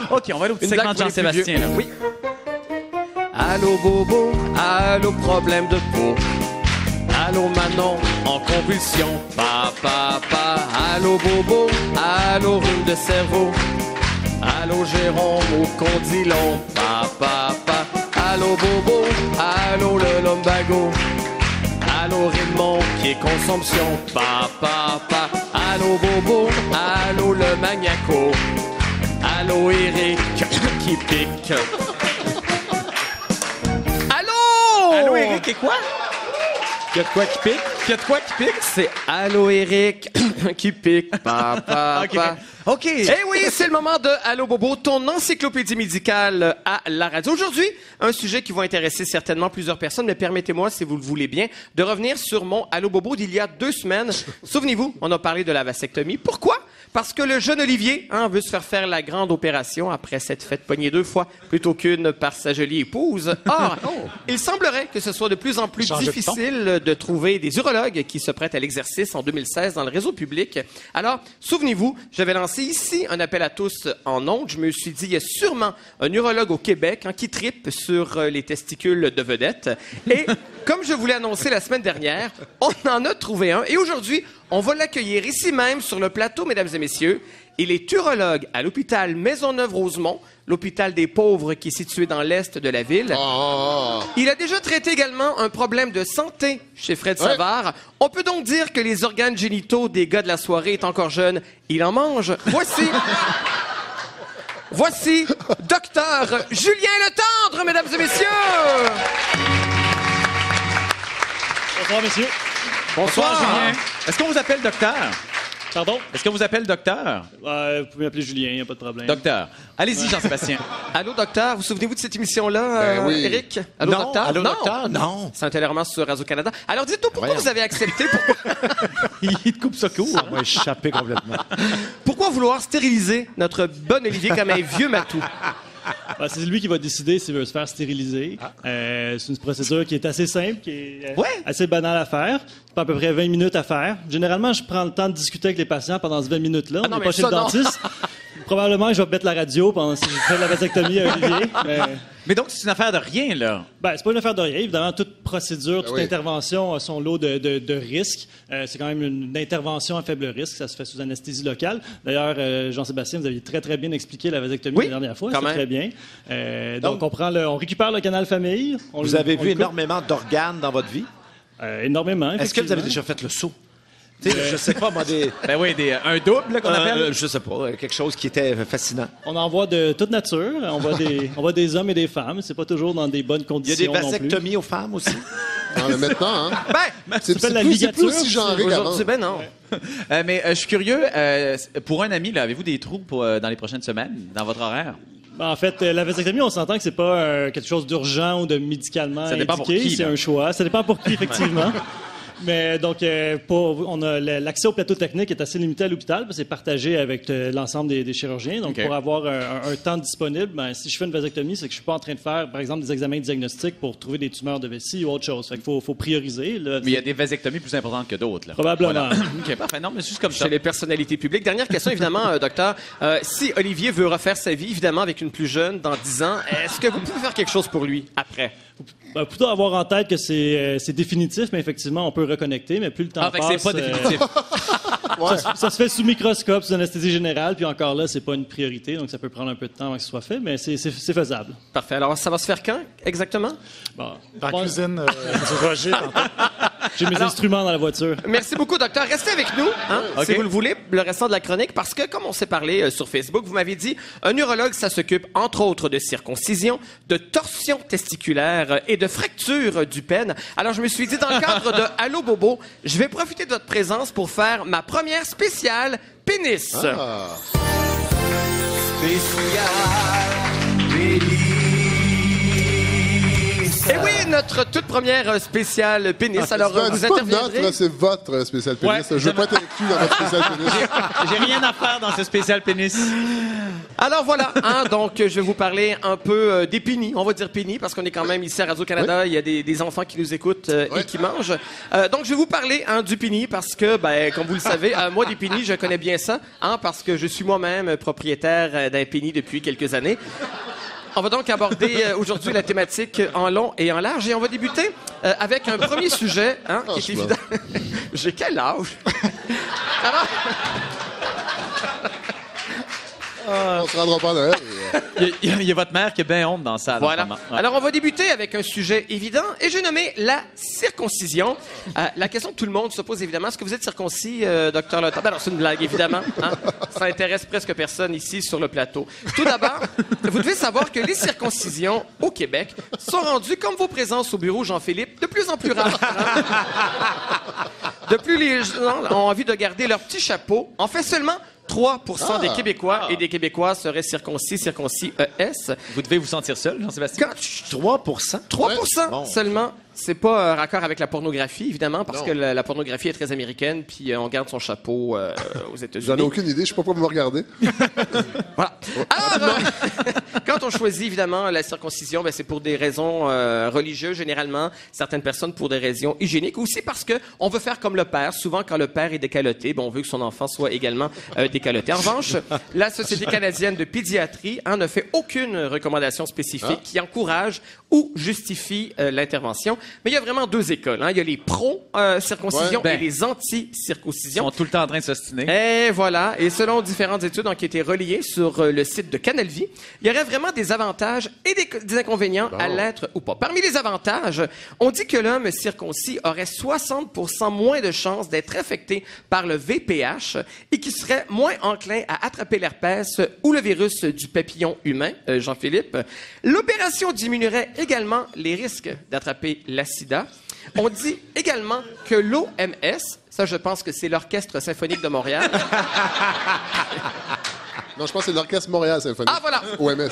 OK, on va aller au petit segment de Jean-Sébastien. Oui. Allô Bobo, allô problème de peau. Allô Manon, en convulsion. Allô Bobo, allô rhume de cerveau. Allô Jérôme au condylon. Allô Bobo, allô le lumbago. Allô Raymond qui est consomption. Allô Bobo, allô le maniaco. Allô Eric qui pique. Allô! Allô, Eric, et quoi? Il y a de quoi qui pique? Il y a de quoi qui pique? C'est Allô Eric qui pique. OK. Eh oui, c'est le moment de Allô Bobo, ton encyclopédie médicale à la radio. Aujourd'hui, un sujet qui va intéresser certainement plusieurs personnes, mais permettez-moi, si vous le voulez bien, de revenir sur mon Allô Bobo d'il y a 2 semaines. Souvenez-vous, on a parlé de la vasectomie. Pourquoi? Parce que le jeune Olivier veut se faire la grande opération après s'être fait pogner 2 fois plutôt qu'une par sa jolie épouse. Or, il semblerait que ce soit de plus en plus difficile de trouver des urologues qui se prêtent à l'exercice en 2016 dans le réseau public. Alors, souvenez-vous, j'avais lancé ici un appel à tous en ondes. Je me suis dit, il y a sûrement un urologue au Québec qui trippe sur les testicules de vedettes. Et comme je vous l'ai annoncé la semaine dernière, on en a trouvé un. Et aujourd'hui, on va l'accueillir ici même sur le plateau, mesdames et messieurs. Il est urologue à l'hôpital Maisonneuve-Rosemont, l'hôpital des pauvres qui est situé dans l'est de la ville. Il a déjà traité également un problème de santé chez Fred Savard. On peut donc dire que les organes génitaux des gars de la soirée est encore jeune. Il en mange. Voici Docteur Julien Letendre, mesdames et messieurs. Bonsoir, messieurs. Bonsoir, Julien. Est-ce qu'on vous appelle docteur? Pardon? Est-ce qu'on vous appelle docteur? Vous pouvez m'appeler Julien, il n'y a pas de problème. Docteur. Allez-y, Jean-Sébastien. Allô, docteur. Vous souvenez-vous de cette émission-là, oui. Eric? Allô, Non. docteur? Allô, docteur? Non. C'est un téléromans sur Radio-Canada. Alors, dites-nous pourquoi vous avez accepté... Il te coupe ça court. Ça m'a échappé complètement. Pourquoi vouloir stériliser notre bon Olivier comme un vieux matou? C'est lui qui va décider s'il veut se faire stériliser. C'est une procédure qui est assez simple, qui est assez banale à faire. Ça prend à peu près 20 minutes à faire. Généralement, je prends le temps de discuter avec les patients pendant ces 20 minutes-là. On n'est pas chez le dentiste. Probablement, je vais mettre la radio pendant que je fais la vasectomie à Olivier. Mais donc, c'est une affaire de rien, là. C'est pas une affaire de rien. Évidemment, toute procédure, toute intervention a son lot de risques. C'est quand même une intervention à faible risque. Ça se fait sous anesthésie locale. D'ailleurs, Jean-Sébastien, vous aviez très, très bien expliqué la vasectomie la dernière fois. C'est très bien. Donc, on récupère le canal famille. Vous avez vu énormément d'organes dans votre vie? Énormément, Est-ce que vous avez déjà fait le saut? Je sais pas, moi, un double, là, qu'on appelle? Je sais pas, quelque chose qui était fascinant. On en voit de toute nature. On voit des hommes et des femmes. C'est pas toujours dans des bonnes conditions. Il y a des vasectomies aux femmes aussi? Non, mais maintenant, c'est la plus ligature. aussi genré qu'avant. Non. Mais je suis curieux, pour un ami, là, avez-vous des trous dans les prochaines semaines, dans votre horaire? En fait, la vasectomie, on s'entend que c'est pas quelque chose d'urgent ou de médicalement Ça dépend indiqué. Pour qui, c'est un choix. Ça dépend pour qui, effectivement. Mais donc, on a l'accès au plateau technique est assez limité à l'hôpital, parce que c'est partagé avec l'ensemble des chirurgiens. Donc, pour avoir un temps disponible, si je fais une vasectomie, c'est que je suis pas en train de faire, par exemple, des examens diagnostiques pour trouver des tumeurs de vessie ou autre chose. Fait qu'il faut prioriser. Là, mais il y a des vasectomies plus importantes que d'autres, là. Probablement. Voilà. OK, parfait. Non, mais c'est juste comme ça. Chez les personnalités publiques. Dernière question, évidemment, docteur. Si Olivier veut refaire sa vie, évidemment, avec une plus jeune, dans 10 ans, est-ce que vous pouvez faire quelque chose pour lui après? Plutôt avoir en tête que c'est définitif, mais effectivement, on peut reconnecter, mais plus le temps passe... c'est pas définitif. Ça se fait sous microscope, sous anesthésie générale, puis encore là, c'est pas une priorité, donc ça peut prendre un peu de temps avant que ce soit fait, mais c'est faisable. Parfait. Alors, ça va se faire quand, exactement? Dans la cuisine du Roger. J'ai mes instruments dans la voiture. Merci beaucoup, docteur. Restez avec nous, si vous le voulez, le restant de la chronique, parce que, comme on s'est parlé sur Facebook, vous m'avez dit, un urologue, ça s'occupe, entre autres, de circoncision, de torsion testiculaire et de fracture du pène. Alors, je me suis dit, dans le cadre de Allô Bobo, je vais profiter de votre présence pour faire ma première spéciale pénis. Spécial pénis. Et oui, C'est notre toute première spéciale pénis. Alors, vous c'est pas interviendrez. notre, c'est votre spécial pénis. Ouais, je veux pas être inclus dans votre spécial pénis. J'ai rien à faire dans ce spécial pénis. Alors voilà, donc je vais vous parler un peu des pénis. On va dire pénis parce qu'on est quand même ici à Radio-Canada. Oui. Il y a des enfants qui nous écoutent et qui mangent. Donc je vais vous parler du pénis parce que, comme vous le savez, moi des pénis, je connais bien ça, parce que je suis moi-même propriétaire d'un pénis depuis quelques années. On va donc aborder aujourd'hui la thématique en long et en large. Et on va débuter avec un premier sujet qui est évident. J'ai quel âge? Alors... On se rendra pas là. Il y a votre mère qui a bien honte dans la salle. Voilà. Ouais. Alors, on va débuter avec un sujet évident et j'ai nommé la circoncision. La question que tout le monde se pose, évidemment, est-ce que vous êtes circoncis, Dr. Lothar? Alors, c'est une blague, évidemment. Ça intéresse presque personne ici sur le plateau. Tout d'abord, vous devez savoir que les circoncisions au Québec sont rendues, comme vos présences au bureau, Jean-Philippe, de plus en plus rares. De plus les gens ont envie de garder leur petit chapeau. En fait, seulement 3% des Québécois et des Québécoises seraient circoncis ES. Vous devez vous sentir seul, Jean-Sébastien? 3%? 3% seulement. C'est pas un raccord avec la pornographie, évidemment, parce que la pornographie est très américaine, puis on garde son chapeau aux États-Unis. J'en ai aucune idée, je sais pas pourquoi vous me regardez. Voilà. Alors, quand on choisit, évidemment, la circoncision, c'est pour des raisons religieuses, généralement. Certaines personnes pour des raisons hygiéniques. Aussi parce que on veut faire comme le père. Souvent, quand le père est décaloté, on veut que son enfant soit également décaloté. En revanche, la Société canadienne de pédiatrie ne fait aucune recommandation spécifique qui encourage ou justifie l'intervention. Mais il y a vraiment deux écoles. Il y a les pro-circoncision et les anti-circoncision. Ils sont tout le temps en train de s'ostiner. Et voilà. Et selon différentes études qui ont été reliées sur le site de Canal Vie, il y aurait vraiment des avantages et des inconvénients à l'être ou pas. Parmi les avantages, on dit que l'homme circoncis aurait 60% moins de chances d'être affecté par le VPH et qu'il serait moins enclin à attraper l'herpès ou le virus du papillon humain, Jean-Philippe. L'opération diminuerait également les risques d'attraper la sida. On dit également que l'OMS, ça je pense que c'est l'Orchestre symphonique de Montréal. Non, je pense que c'est l'Orchestre Montréal Symphonique. Ah, voilà! OMS.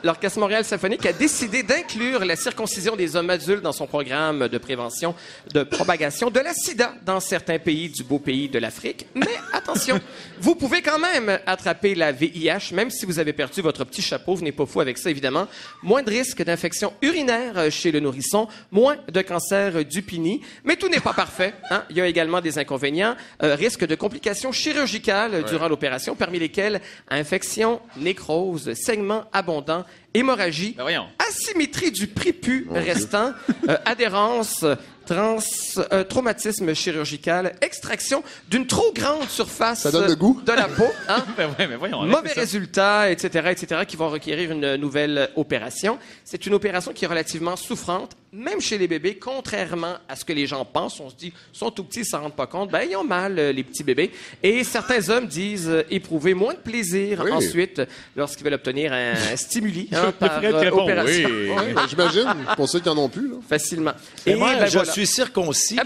L'Orchestre Montréal Symphonique a décidé d'inclure la circoncision des hommes adultes dans son programme de prévention de propagation de la sida dans certains pays du beau pays de l'Afrique. Mais attention, vous pouvez quand même attraper la VIH, même si vous avez perdu votre petit chapeau. Venez pas fou avec ça, évidemment. Moins de risques d'infection urinaire chez le nourrisson, moins de cancer du pénis. Mais tout n'est pas parfait. Il y a également des inconvénients. Risque de complications chirurgicales durant l'opération, parmi lesquelles infection, nécrose, saignement abondant, hémorragie, asymétrie du prépuce restant, adhérence, traumatisme chirurgical, extraction d'une trop grande surface de la peau, mauvais résultats, etc., qui vont requérir une nouvelle opération. C'est une opération qui est relativement souffrante, même chez les bébés, contrairement à ce que les gens pensent. On se dit, ils sont tout petits, ils s'en rendent pas compte. Ils ont mal, les petits bébés. Et certains hommes disent éprouver moins de plaisir ensuite lorsqu'ils veulent obtenir un stimuli par opération. Oui. J'imagine, pour ceux qui n'en ont plus. Là. Facilement. Et moi, je suis circoncis,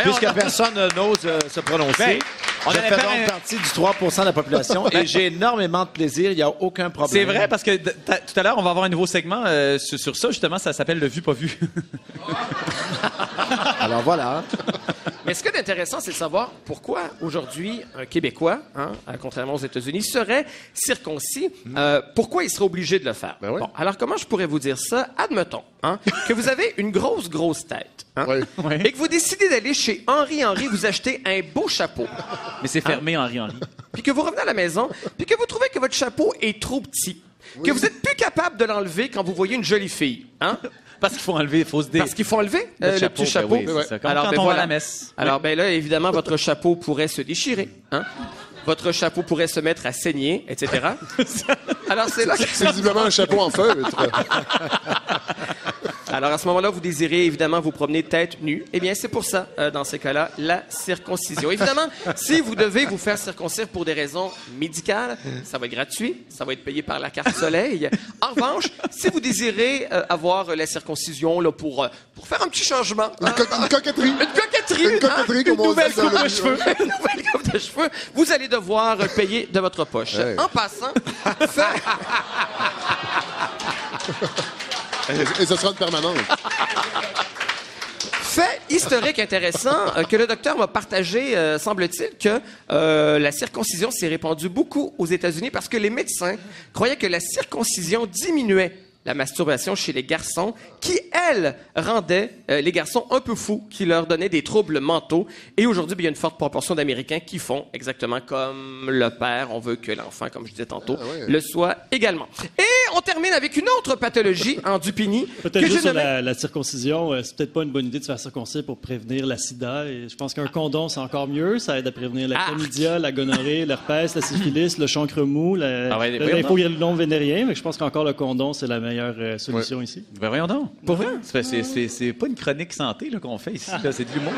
puisque personne n'ose se prononcer. Je fais donc partie du 3% de la population et j'ai énormément de plaisir. Il n'y a aucun problème. C'est vrai, parce que tout à l'heure, on va avoir un nouveau segment sur ça. Justement, ça s'appelle le vu, pas vu. Alors voilà. Mais ce qui est intéressant, c'est de savoir pourquoi aujourd'hui un Québécois, contrairement aux États-Unis, serait circoncis. Pourquoi il serait obligé de le faire? Ben oui. Bon, alors comment je pourrais vous dire ça? Admettons que vous avez une grosse tête et que vous décidez d'aller chez Henri vous acheter un beau chapeau. Mais c'est fermé, Henri. Puis que vous revenez à la maison, puis que vous trouvez que votre chapeau est trop petit, que vous êtes plus capable de l'enlever quand vous voyez une jolie fille. Parce qu'il faut enlever, il faut se Parce qu'il faut enlever le petit chapeau. Oui, c'est ça. Comme alors, quand on va à la messe. Alors, là, évidemment, votre chapeau pourrait se déchirer. Votre chapeau pourrait se mettre à saigner, etc. Alors, c'est là que... C'est visiblement un chapeau en feutre. Alors, à ce moment-là, vous désirez évidemment vous promener tête nue. Eh bien, c'est pour ça, dans ces cas-là, la circoncision. Évidemment, si vous devez vous faire circoncire pour des raisons médicales, ça va être gratuit, ça va être payé par la carte soleil. En revanche, si vous désirez avoir la circoncision là, pour faire un petit changement... Une coquetterie. Une coquetterie, comme on dit nouvelle coupe de cheveux. Une nouvelle coupe de cheveux. Vous allez devoir payer de votre poche. En passant, Et ce sera de permanente. Fait historique intéressant que le docteur m'a partagé, semble-t-il, que la circoncision s'est répandue beaucoup aux États-Unis parce que les médecins croyaient que la circoncision diminuait la masturbation chez les garçons, qui, elles, rendaient les garçons un peu fous, qui leur donnaient des troubles mentaux. Et aujourd'hui, il y a une forte proportion d'Américains qui font exactement comme le père. On veut que l'enfant, comme je disais tantôt, le soit également. Et on termine avec une autre pathologie en Dupini. Peut-être juste sur la circoncision, c'est peut-être pas une bonne idée de se faire circoncire pour prévenir la sida. Et je pense qu'un condom, c'est encore mieux. Ça aide à prévenir la chlamydia, la gonorrhée, l'herpès, la syphilis, le chancre mou, l'info-non vénérien. Mais je pense qu'encore le condom, c'est la meilleure solution ici. Ben voyons donc. Pour vrai? C'est pas une chronique santé là, qu'on fait ici. Là. C'est de l'humour.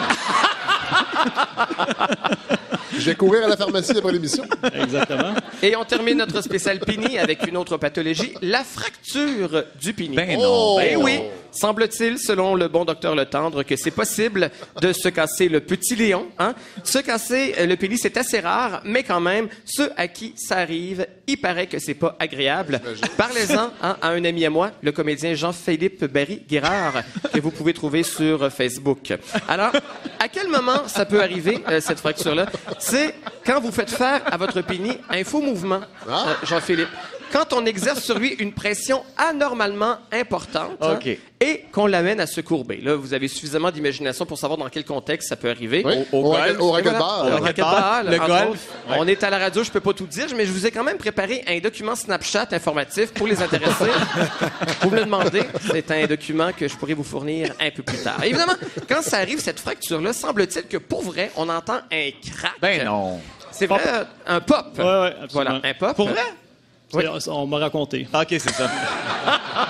Je vais courir à la pharmacie après l'émission. Exactement. Et on termine notre spécial Pini avec une autre pathologie, la fracture du Pini. Ben non. Ben oui. Semble-t-il, selon le bon docteur Letendre, que c'est possible de se casser le petit lion. Hein? Se casser le pénis, c'est assez rare, mais quand même, ceux à qui ça arrive, il paraît que c'est pas agréable. Parlez-en à un ami à moi, le comédien Jean-Philippe Barry-Guérard, que vous pouvez trouver sur Facebook. Alors, à quel moment ça peut arriver, cette fracture-là? C'est quand vous faites faire à votre pénis un faux mouvement, Jean-Philippe. Quand on exerce sur lui une pression anormalement importante et qu'on l'amène à se courber. Là, vous avez suffisamment d'imagination pour savoir dans quel contexte ça peut arriver. Oui. Au racquetball. Le golf. On est à la radio, je peux pas tout dire, mais je vous ai quand même préparé un document Snapchat informatif pour les intéressés. Vous me le demandez, c'est un document que je pourrais vous fournir un peu plus tard. Évidemment, quand ça arrive, cette fracture-là, semble-t-il que pour vrai, on entend un crack. Ben non. C'est vrai, un pop. Oui, Voilà, un pop. Pour vrai? Oui. On m'a raconté. OK, c'est ça.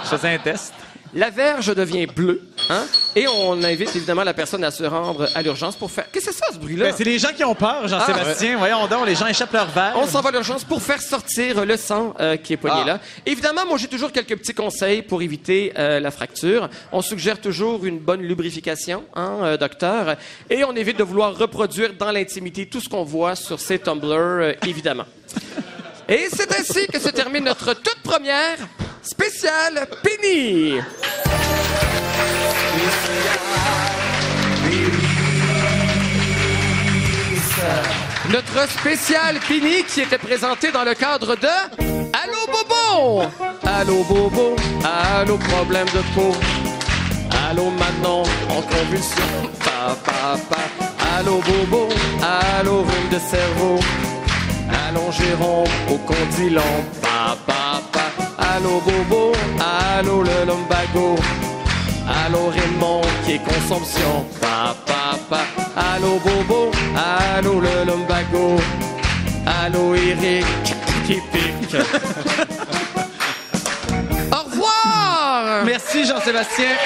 Je faisais un test. La verge devient bleue, hein? Et on invite évidemment la personne à se rendre à l'urgence pour faire... Qu'est-ce que c'est ça, ce bruit-là? Ben, c'est les gens qui ont peur, Jean-Sébastien. Voyons donc, les gens échappent leur verge. On s'en va à l'urgence pour faire sortir le sang qui est poigné là. Évidemment, moi, j'ai toujours quelques petits conseils pour éviter la fracture. On suggère toujours une bonne lubrification, hein, docteur? Et on évite de vouloir reproduire dans l'intimité tout ce qu'on voit sur ces tumblers, évidemment. Et c'est ainsi que se termine notre toute première spéciale Pini. Notre spécial Pini qui était présenté dans le cadre de Allô Bobo! Allô Bobo, allô problème de peau. Allô Manon, en convulsion. Pa, pa, pa. Allô Bobo, allô rhume de cerveau. Allô Jérôme, au condylon, pa, pa, pa. Allô Bobo, allô le lumbago. Allô Raymond, qui est consomption, pa, pa, pa. Allô Bobo, allô le lumbago. Allô Eric, qui pique. Au revoir! Merci, Jean-Sébastien.